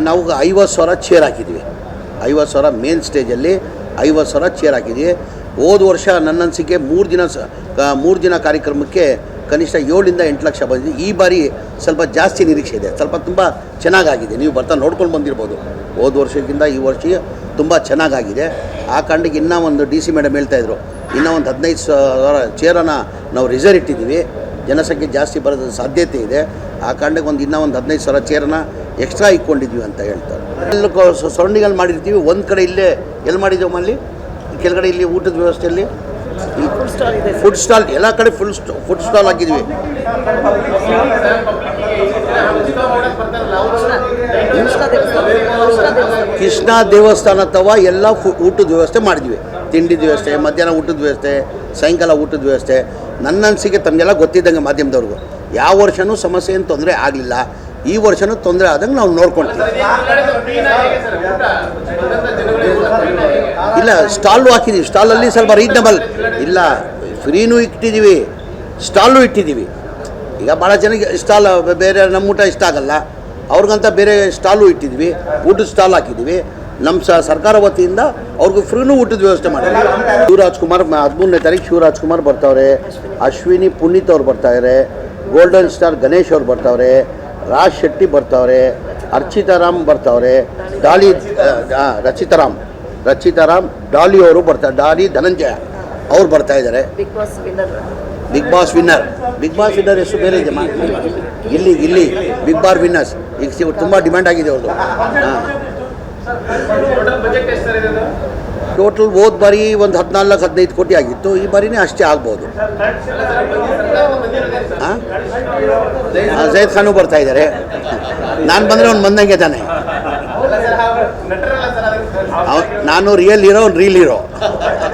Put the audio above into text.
ನಾವು 50,000 ಚೇರ್ ಹಾಕಿದ್ವಿ. 50,000 ಮೇನ್ ಸ್ಟೇಜಲ್ಲಿ 50,000 ಚೇರ್ ಹಾಕಿದ್ವಿ. ಹೋದ ವರ್ಷ ನನ್ನ ಅನಿಸಿಕೆ 3 ದಿನ ಕಾರ್ಯಕ್ರಮಕ್ಕೆ ಕನಿಷ್ಠ 7 8 ಲಕ್ಷ ಬಂದಿದೆ. ಈ ಬಾರಿ ಸ್ವಲ್ಪ ಜಾಸ್ತಿ ನಿರೀಕ್ಷೆ ಇದೆ. ಸ್ವಲ್ಪ ತುಂಬ ಚೆನ್ನಾಗಾಗಿದೆ. ನೀವು ಬರ್ತಾ ನೋಡ್ಕೊಂಡು ಬಂದಿರ್ಬೋದು. ಹೋದ ವರ್ಷಕ್ಕಿಂತ ಈ ವರ್ಷ ತುಂಬ ಚೆನ್ನಾಗಾಗಿದೆ. ಆ ಕಾರಣಕ್ಕೆ ಇನ್ನೂ ಒಂದು DC ಮೇಡಮ್ ಹೇಳ್ತಾಯಿದ್ರು, ಇನ್ನೂ ಒಂದು 15,000 ಚೇರನ್ನು ನಾವು ರಿಸರ್ವ್ ಇಟ್ಟಿದ್ದೀವಿ. ಜನಸಂಖ್ಯೆ ಜಾಸ್ತಿ ಬರೋದು ಸಾಧ್ಯತೆ ಇದೆ. ಆ ಕಾರಣಕ್ಕೆ ಇನ್ನೂ ಒಂದು 15,000 ಚೇರನ್ನು ಎಕ್ಸ್ಟ್ರಾ ಇಟ್ಕೊಂಡಿದ್ವಿ ಅಂತ ಹೇಳ್ತಾರೆ. ಎಲ್ಲ ಸರೌಂಡಿಂಗಲ್ಲಿ ಮಾಡಿರ್ತೀವಿ. ಒಂದು ಕಡೆ ಇಲ್ಲೇ ಎಲ್ಲಿ ಮಾಡಿದ್ದೀವಿ ಅಲ್ಲಿ ಕೆಳಗಡೆ ಇಲ್ಲಿ ಊಟದ ವ್ಯವಸ್ಥೆಯಲ್ಲಿ ಫುಡ್ ಸ್ಟಾಲ್ ಎಲ್ಲ ಕಡೆ ಫುಡ್ ಸ್ಟಾಲ್ ಹಾಕಿದ್ವಿ. ಕೃಷ್ಣ ದೇವಸ್ಥಾನ ಅಥವಾ ಎಲ್ಲ ಊಟದ ವ್ಯವಸ್ಥೆ ಮಾಡಿದ್ವಿ. ತಿಂಡಿದ ವ್ಯವಸ್ಥೆ, ಮಧ್ಯಾಹ್ನ ಊಟದ ವ್ಯವಸ್ಥೆ, ಸಾಯಂಕಾಲ ಊಟದ ವ್ಯವಸ್ಥೆ. ನನ್ನ ಅನಿಸಿಕೆ ತಮಗೆಲ್ಲ ಗೊತ್ತಿದ್ದಂಗೆ ಮಾಧ್ಯಮದವ್ರಿಗೂ ಯಾವ ವರ್ಷವೂ ಸಮಸ್ಯೆ ಏನು ತೊಂದರೆ ಆಗಲಿಲ್ಲ. ಈ ವರ್ಷವೂ ತೊಂದರೆ ಆದಂಗೆ ನಾವು ನೋಡ್ಕೊಳ್ತೀವಿ. ಇಲ್ಲ, ಸ್ಟಾಲು ಹಾಕಿದ್ದೀವಿ. ಸ್ಟಾಲಲ್ಲಿ ಸ್ವಲ್ಪ ರೀಸನಬಲ್ ಇಲ್ಲ, ಫ್ರೀನೂ ಇಟ್ಟಿದ್ದೀವಿ, ಸ್ಟಾಲು ಇಟ್ಟಿದ್ದೀವಿ. ಈಗ ಭಾಳ ಜನಕ್ಕೆ ಸ್ಟಾಲ್ ಬೇರೆ ನಮ್ಮ ಊಟ ಇಷ್ಟ ಆಗಲ್ಲ, ಅವ್ರಿಗಂತ ಬೇರೆ ಸ್ಟಾಲು ಇಟ್ಟಿದ್ವಿ. ಊಟದ ಸ್ಟಾಲ್ ಹಾಕಿದ್ದೀವಿ. ನಮ್ಮ ಸರ್ಕಾರ ವತಿಯಿಂದ ಅವ್ರಿಗೂ ಫ್ರೀನೂ ಊಟದ ವ್ಯವಸ್ಥೆ ಮಾಡಿದ್ವಿ. ಶಿವರಾಜ್ಕುಮಾರ್ 13ನೇ ತಾರೀಕು ಶಿವರಾಜ್ಕುಮಾರ್ ಬರ್ತಾವ್ರೆ, ಅಶ್ವಿನಿ ಪುನೀತ್ ಅವ್ರು ಬರ್ತಾವ್ರೆ, ಗೋಲ್ಡನ್ ಸ್ಟಾರ್ ಗಣೇಶ್ ಅವ್ರು ಬರ್ತಾವ್ರೆ, ರಾಜ್ ಶೆಟ್ಟಿ ಬರ್ತಾವ್ರೆ, ಅರ್ಚಿತಾರಾಮ್ ಬರ್ತಾವ್ರೆ, ರಚಿತಾರಾಮ್ ಡಾಲಿ ಅವರು ಬರ್ತಾರೆ, ಡಾಲಿ ಧನಂಜಯ ಅವ್ರು ಬರ್ತಾಯಿದ್ದಾರೆ. ಬಿಗ್ ಬಾಸ್ ವಿನ್ನರ್ ಎಷ್ಟು ಬೇರೆ ಇದೆ ಇಲ್ಲಿ ಬಿಗ್ ಬಾಸ್ ವಿನ್ನರ್ಸ್ ಈಗ ತುಂಬ ಡಿಮ್ಯಾಂಡ್ ಆಗಿದೆ ಅವ್ರದ್ದು. ಟೋಟಲ್ ಹೋದ ಬಾರಿ ಒಂದು 14-15 ಕೋಟಿ ಆಗಿತ್ತು. ಈ ಬಾರಿನೇ ಅಷ್ಟೇ ಆಗ್ಬೋದು. ಜೈದ್ ಖಾನು ಬರ್ತಾ ಇದ್ದಾರೆ. ನಾನು ಬಂದರೆ ಅವ್ನು ಬಂದಂಗೆ ತಾನೆ. ನಾನು ರಿಯಲ್ ಹೀರೋ, ಅವ್ನು ರೀಲ್ ಹೀರೋ.